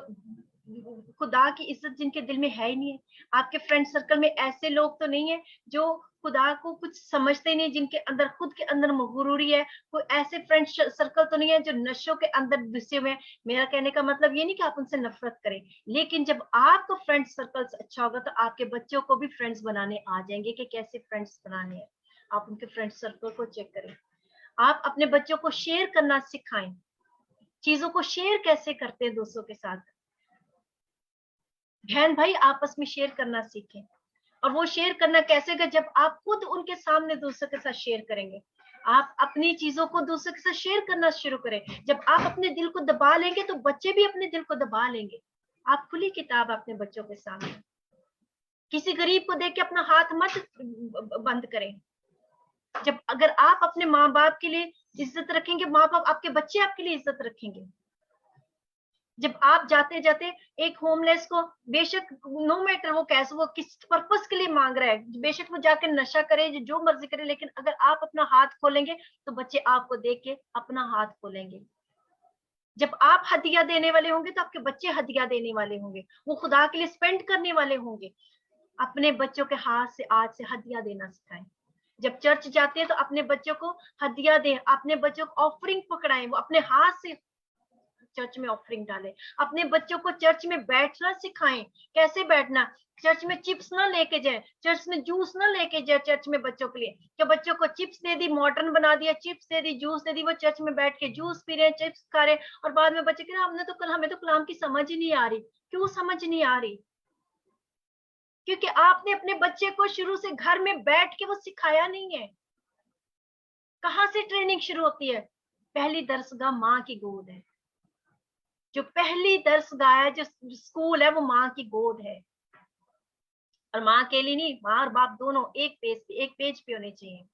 खुदा की इज्जत जिनके दिल में है ही नहीं है? आपके फ्रेंड सर्कल में ऐसे लोग तो नहीं है जो खुदा को कुछ समझते नहीं, जिनके अंदर खुद के अंदर मगरूरी है, कोई ऐसे फ्रेंड सर्कल तो नहीं है जो नशों के अंदर घुसे हुए हैं। मेरा कहने का मतलब ये नहीं कि आप उनसे नफरत करें, लेकिन जब आपका फ्रेंड सर्कल अच्छा होगा तो आपके बच्चों को भी फ्रेंड्स बनाने आ जाएंगे कि कैसे फ्रेंड्स बनाने हैं। आप उनके फ्रेंड सर्कल को चेक करें। आप अपने बच्चों को शेयर करना सिखाएं, चीजों को शेयर कैसे करते हैं दोस्तों के साथ। बहन भाई आपस में शेयर करना सीखें, और वो शेयर करना कैसे होगा, जब आप खुद उनके सामने दूसरों के साथ शेयर करेंगे। आप अपनी चीजों को दूसरों के साथ शेयर करना शुरू करें। जब आप अपने दिल को दबा लेंगे तो बच्चे भी अपने दिल को दबा लेंगे। आप खुली किताब अपने बच्चों के सामने, किसी गरीब को देख के अपना हाथ मत बंद करें। जब अगर आप अपने माँ बाप के लिए इज्जत रखेंगे, माँ बाप आपके बच्चे आपके लिए इज्जत रखेंगे। जब आप जाते जाते एक होमलेस को, बेशक नो मैटर वो कैसे, वो किस पर्पस के लिए मांग रहा है, बेशक वो जाके नशा करे, जो मर्जी करे, लेकिन अगर आप अपना हाथ खोलेंगे तो बच्चे आपको देख के अपना हाथ खोलेंगे। जब आप हदिया देने वाले होंगे तो आपके बच्चे हदिया देने वाले होंगे, वो खुदा के लिए स्पेंड करने वाले होंगे। अपने बच्चों के हाथ से आज से हदिया देना सिखाएं। जब चर्च जाते हैं तो अपने बच्चों को हदिया दें, अपने बच्चों को ऑफरिंग पकड़ाएं, वो अपने हाथ से चर्च में ऑफरिंग डालें। अपने बच्चों को चर्च में बैठना सिखाएं, कैसे बैठना। चर्च में चिप्स ना लेके जाए, चर्च में जूस ना लेके जाए चर्च में बच्चों के लिए, कि बच्चों को चिप्स दे दी, मॉडर्न बना दिया, चिप्स दे दी, जूस दे दी, वो चर्च में बैठ के जूस पी रहे हैं, चिप्स खा रहे हैं, और बाद में बच्चे कह रहे हमें तो कलाम की समझ ही नहीं आ रही। क्यों समझ नहीं आ रही? क्योंकि आपने अपने बच्चे को शुरू से घर में बैठ के वो सिखाया नहीं है। कहाँ से ट्रेनिंग शुरू होती है? पहली दरसगाह माँ की गोद है। जो पहली दरसगाह है, जो स्कूल है, वो माँ की गोद है। और माँ अकेली नहीं, माँ और बाप दोनों एक पेज पे होने चाहिए।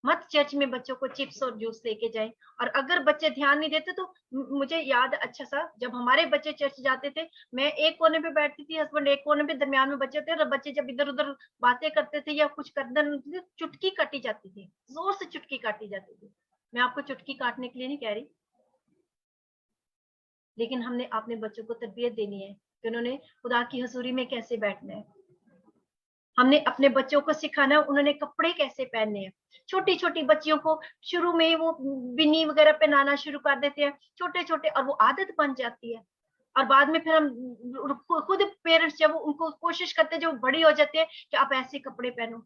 मत चर्च में बच्चों को चिप्स और जूस लेके जाएं। और अगर बच्चे ध्यान नहीं देते तो मुझे याद अच्छा सा, जब हमारे बच्चे चर्च जाते थे, मैं एक कोने पे बैठती थी, हस्बैंड एक कोने पे, दरमियान में बच्चे थे, और बच्चे जब इधर उधर बातें करते थे या कुछ करते, चुटकी काटी जाती थी, जोर से चुटकी काटी जाती थी। मैं आपको चुटकी काटने के लिए नहीं कह रही, लेकिन हमने अपने बच्चों को तरबियत देनी है कि उन्होंने खुदा की हजूरी में कैसे बैठना है। हमने अपने बच्चों को सिखाना है उन्होंने कपड़े कैसे पहनने हैं। छोटी छोटी बच्चियों को शुरू में वो बिन्नी वगैरह पहनाना शुरू कर देते हैं, छोटे छोटे, और वो आदत बन जाती है। और बाद में फिर हम खुद पेरेंट्स जब उनको कोशिश करते हैं, जब बड़ी हो जाते हैं, कि आप ऐसे कपड़े पहनो।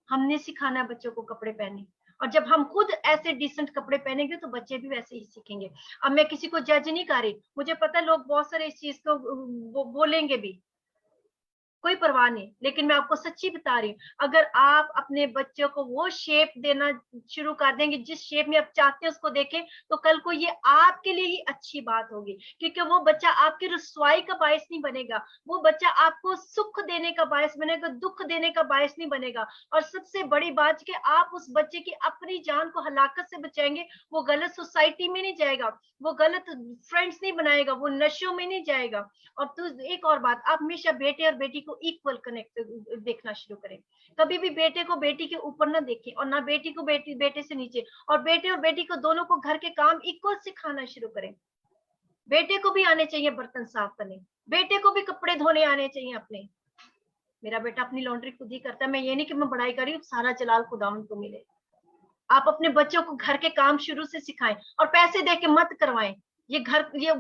हमने सिखाना है बच्चों को कपड़े पहने, और जब हम खुद ऐसे डिसेंट कपड़े पहनेंगे तो बच्चे भी वैसे ही सीखेंगे। अब मैं किसी को जज नहीं कर रही, मुझे पता है लोग बहुत सारे इस चीज को बोलेंगे भी, कोई परवाह नहीं, लेकिन मैं आपको सच्ची बता रही हूँ, अगर आप अपने बच्चों को वो शेप देना शुरू कर देंगे जिस शेप में आप चाहते हैं उसको देखें, तो कल को ये आपके लिए ही अच्छी बात होगी, क्योंकि वो बच्चा आपकी रुसवाई का बायस नहीं बनेगा, वो बच्चा आपको सुख देने का बायस बनेगा, दुख देने का बायस नहीं बनेगा। और सबसे बड़ी बात कि आप उस बच्चे की अपनी जान को हलाकत से बचाएंगे। वो गलत सोसाइटी में नहीं जाएगा, वो गलत फ्रेंड्स नहीं बनाएगा, वो नशों में नहीं जाएगा। और तो एक और बात, आप हमेशा बेटे और बेटी को इक्वल कनेक्ट देखना शुरू करें। कभी भी बेटे को बेटी के ऊपर ना देखें, और ना बेटी को बेटे से नीचे। और बेटे और बेटी को दोनों को घर के काम इक्वल सिखाना शुरू करें। बेटे को भी आने चाहिए बर्तन साफ करने, बेटे को भी कपड़े धोने आने चाहिए अपने। मेरा बेटा अपनी लॉन्ड्री खुद ही करता है। मैं ये नहीं कि मैं बड़ाई कर रही हूँ, सारा जलाल खुदावंद को मिले। आप अपने बच्चों को घर के काम शुरू से सिखाएं, और पैसे दे के मत करवाएं। ये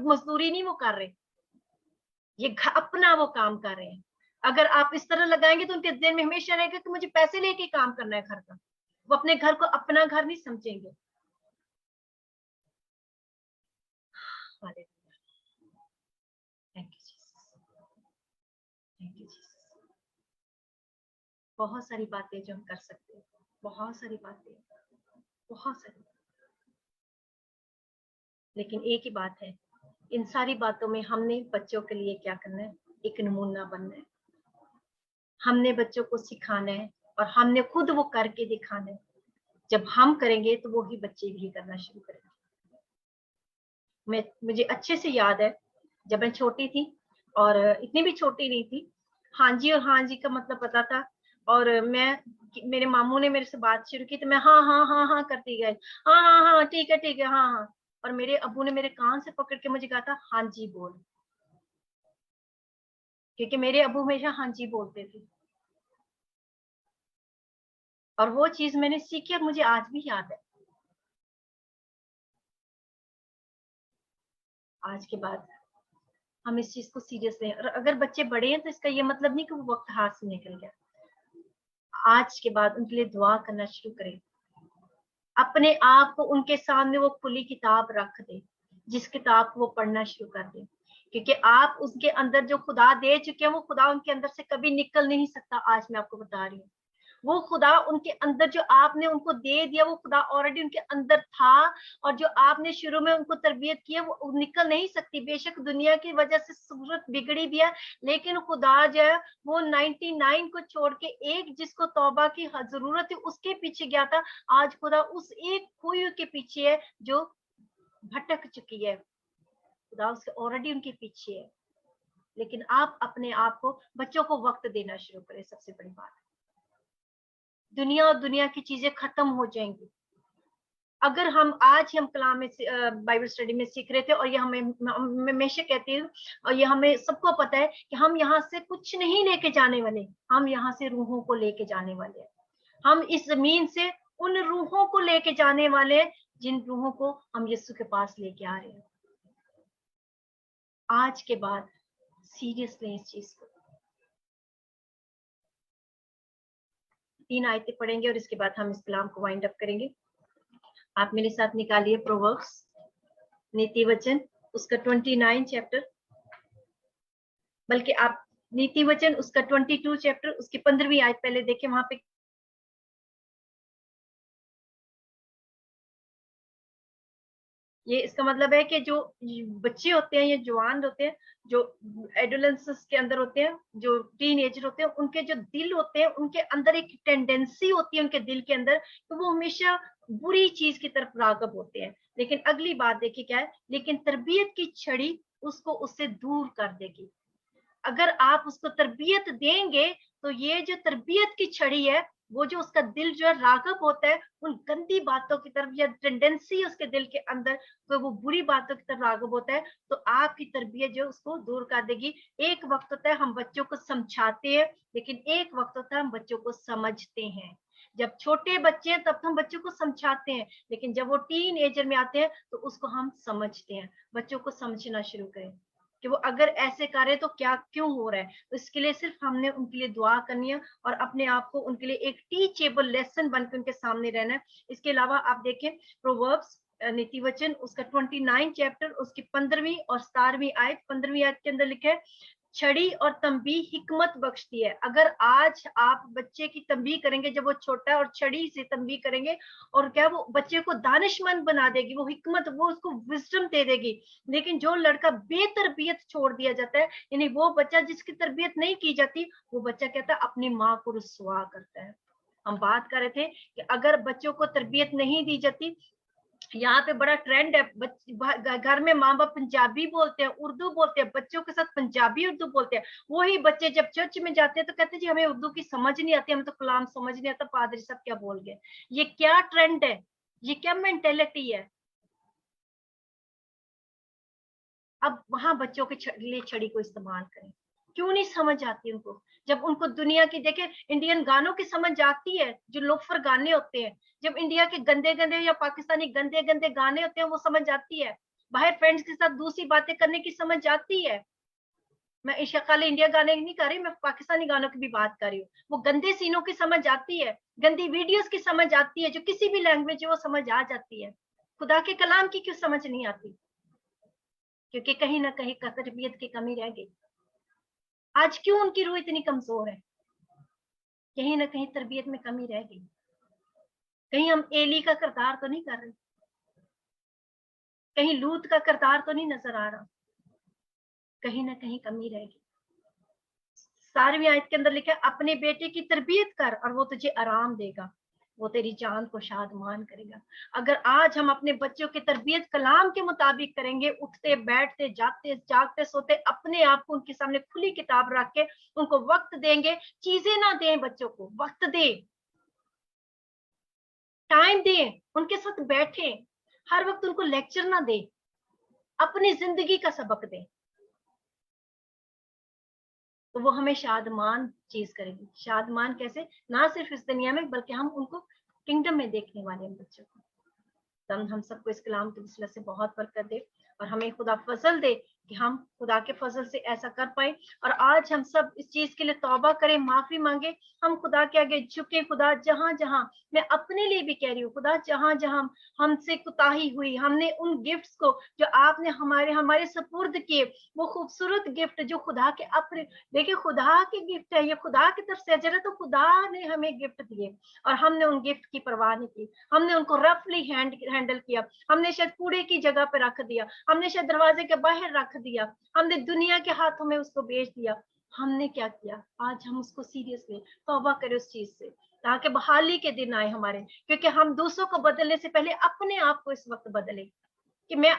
मजदूरी नहीं वो कर रहे, ये अपना वो काम कर रहे हैं। अगर आप इस तरह लगाएंगे तो उनके दिल में हमेशा रहेगा कि मुझे पैसे लेके काम करना है घर का। वो अपने घर को अपना घर नहीं समझेंगे। Thank you Jesus, thank you Jesus. बहुत सारी बातें जो हम कर सकते हैं, बहुत सारी बातें, बहुत सारी, लेकिन एक ही बात है, इन सारी बातों में हमने बच्चों के लिए क्या करना है? एक नमूना बनना है। हमने बच्चों को सिखाना है, और हमने खुद वो करके दिखाना है। जब हम करेंगे तो वो ही बच्चे भी करना शुरू करेंगे। मुझे अच्छे से याद है, जब मैं छोटी थी, और इतनी भी छोटी नहीं थी, हाँ जी और हाँ जी का मतलब पता था। और मेरे मामू ने मेरे से बात शुरू की तो मैं हाँ हाँ हाँ हाँ करती गई, हाँ हाँ हाँ ठीक है हाँ हाँ। और मेरे अब्बू ने मेरे कान से पकड़ के मुझे कहा था हाँ जी बोल, क्योंकि मेरे अब्बू हमेशा हाँ जी बोलते थे। और वो चीज मैंने सीखी और मुझे आज भी याद है। आज के बाद हम इस चीज को सीरियस लें, और अगर बच्चे बड़े हैं तो इसका ये मतलब नहीं कि वो वक्त हाथ से निकल गया। आज के बाद उनके लिए दुआ करना शुरू करें, अपने आप को उनके सामने वो खुली किताब रख दे, जिस किताब को वो पढ़ना शुरू कर दे, क्योंकि आप उसके अंदर जो खुदा दे चुके हैं वो खुदा उनके अंदर से कभी निकल नहीं सकता। आज मैं आपको बता रही हूँ, वो खुदा उनके अंदर जो आपने उनको दे दिया वो खुदा ऑलरेडी उनके अंदर था, और जो आपने शुरू में उनको तरबियत की है वो निकल नहीं सकती। बेशक दुनिया की वजह से सूरत बिगड़ी भी है, लेकिन खुदा जो है वो 99 को छोड़ के एक जिसको तौबा की जरूरत है उसके पीछे गया था। आज खुदा उस एक खोई के पीछे है जो भटक चुकी है, खुदा उसके ऑलरेडी उनके पीछे है। लेकिन आप अपने आप को, बच्चों को वक्त देना शुरू करें। सबसे बड़ी बात, दुनिया और दुनिया की चीजें खत्म हो जाएंगी। अगर हम आज हम कलाम में बाइबल स्टडी में सीख रहे थे, और ये हमें, मैं हमेशा कहती हूँ, और ये हमें सबको पता है कि हम यहाँ से कुछ नहीं लेके जाने वाले, हम यहाँ से रूहों को लेके जाने वाले हैं। हम इस जमीन से उन रूहों को लेके जाने वाले हैं जिन रूहों को हम यीशु के पास लेके आ रहे हैं। आज के बाद सीरियस लें इस चीज को। 3 आयतें पढ़ेंगे और इसके बाद हम इस कलाम को वाइंड अप करेंगे। आप मेरे साथ निकालिए प्रोवर्ब्स, नीति वचन, उसका 29 चैप्टर, बल्कि आप नीति वचन उसका 22 चैप्टर, उसकी 15वीं आयत पहले देखें। वहां पे ये इसका मतलब है कि जो बच्चे होते हैं या जवान होते हैं, जो एडोलेंसेंस के अंदर होते हैं, जो टीनेजर होते हैं, उनके जो दिल होते हैं, उनके अंदर एक टेंडेंसी होती है उनके दिल के अंदर, तो वो हमेशा बुरी चीज की तरफ रागब होते हैं। लेकिन अगली बात देखिए क्या है, लेकिन तरबियत की छड़ी उसको उससे दूर कर देगी। अगर आप उसको तरबियत देंगे तो ये जो तरबियत की छड़ी है, वो जो उसका दिल जो है रागब होता है उन गंदी बातों की तरफ, या टेंडेंसी उसके दिल के अंदर, तो वो बुरी बातों की तरफ रागब होता है, तो आपकी तरबियत जो उसको दूर कर देगी। एक वक्त होता है हम बच्चों को समझाते हैं, लेकिन एक वक्त होता है हम बच्चों को समझते हैं। जब छोटे बच्चे हैं तब तो हम बच्चों को समझाते हैं, लेकिन जब वो टीन एजर में आते हैं तो उसको हम समझते हैं। बच्चों को समझना शुरू करें कि वो अगर ऐसे करे तो क्या क्यों हो रहा है। तो इसके लिए सिर्फ हमने उनके लिए दुआ करनी है और अपने आप को उनके लिए एक टीचेबल लेसन बनकर उनके सामने रहना है। इसके अलावा आप देखें प्रोवर्ब्स नीति वचन उसका 29 चैप्टर, उसकी 15वीं और 17वीं आयत। 15वीं आयत के अंदर लिखा है, छड़ी और तंबी हिकमत बख्शती है। अगर आज आप बच्चे की तंबी करेंगे जब वो छोटा है, और छड़ी से तंबी करेंगे, और क्या वो बच्चे को दानिशमंद बना देगी, वो हिकमत, वो उसको विजडम दे देगी। लेकिन जो लड़का बेतरबियत छोड़ दिया जाता है, यानी वो बच्चा जिसकी तरबियत नहीं की जाती, वो बच्चा कहता है अपनी माँ को रुसवा करता है। हम बात कर रहे थे कि अगर बच्चों को तरबियत नहीं दी जाती, यहाँ पे बड़ा ट्रेंड है, घर में माँ बाप पंजाबी बोलते हैं, उर्दू बोलते हैं, बच्चों के साथ पंजाबी उर्दू बोलते हैं। वही बच्चे जब चर्च में जाते हैं तो कहते हैं जी हमें उर्दू की समझ नहीं आती, हमें तो कलाम समझ नहीं आता, पादरी साहब क्या बोल गए। ये क्या ट्रेंड है, ये क्या मेंटेलिटी है। अब वहां बच्चों के लिए छड़ी को इस्तेमाल करें। क्यों नहीं समझ आती उनको, जब उनको दुनिया की, देखे इंडियन गानों की समझ आती है, जो लोफर गाने होते हैं, जब इंडिया के गंदे गंदे या पाकिस्तानी गंदे गंदे गाने होते हैं वो समझ आती है। बाहर फ्रेंड्स के साथ दूसरी बातें करने की समझ आती है। मैं इशा खाली इंडिया गाने नहीं कर रही, मैं पाकिस्तानी गानों की भी बात कर रही हूँ। वो गंदे सीनों की समझ आती है, गंदी वीडियोस की समझ आती है, जो किसी भी लैंग्वेज है वो समझ आ जाती है। खुदा के कलाम की क्यों समझ नहीं आती? क्योंकि कहीं ना कहीं तरबियत की कमी रह गई। आज क्यों उनकी रूह इतनी कमजोर है? कहीं ना कहीं तरबियत में कमी रह गई। कहीं हम एली का किरदार तो नहीं कर रहे, कहीं लूत का किरदार तो नहीं नजर आ रहा, कहीं ना कहीं कमी रह गई। 17वीं आयत के अंदर लिखा है, अपने बेटे की तरबियत कर और वो तुझे आराम देगा, वो तेरी जान को शादमान करेगा। अगर आज हम अपने बच्चों की तरबियत कलाम के मुताबिक करेंगे, उठते बैठते जागते जागते सोते, अपने आप को उनके सामने खुली किताब रख के उनको वक्त देंगे, चीजें ना दें, बच्चों को वक्त दें, टाइम दें, उनके साथ बैठे, हर वक्त उनको लेक्चर ना दें, अपनी जिंदगी का सबक दें, तो वो हमें शादमान चीज करेगी। शादमान कैसे? ना सिर्फ इस दुनिया में, बल्कि हम उनको किंगडम में देखने वाले हैं बच्चों को। हम सबको इस कलाम के वसीले से बहुत बरकत दे और हमें खुदा फजल दे कि हम खुदा के फजल से ऐसा कर पाए। और आज हम सब इस चीज के लिए तौबा करें, माफी मांगे, हम खुदा के आगे झुके। खुदा जहां जहां, मैं अपने लिए भी कह रही हूँ, खुदा जहां जहां हमसे कुताही हुई, हमने उन गिफ्ट्स को जो आपने हमारे हमारे सुपुर्द किए, वो खूबसूरत गिफ्ट जो खुदा के अपने, देखिए खुदा के गिफ्ट है, ये खुदा की तरफ से जरा, तो खुदा ने हमें गिफ्ट दिए और हमने उन गिफ्ट की परवाह नहीं की। हमने उनको रफली हैंडल किया, हमने शायद कूड़े की जगह पे रख दिया, हमने शायद दरवाजे के बाहर रख दिया, हमने दुनिया के हाथों में उसको बेच दिया। हमने क्या किया? आज हम उसको सीरियसली तौबा करें उस चीज से, ताकि बहाली के दिन आए हमारे, क्योंकि हम दूसरों को बदलने से पहले अपने आप को इस वक्त बदले कि मैं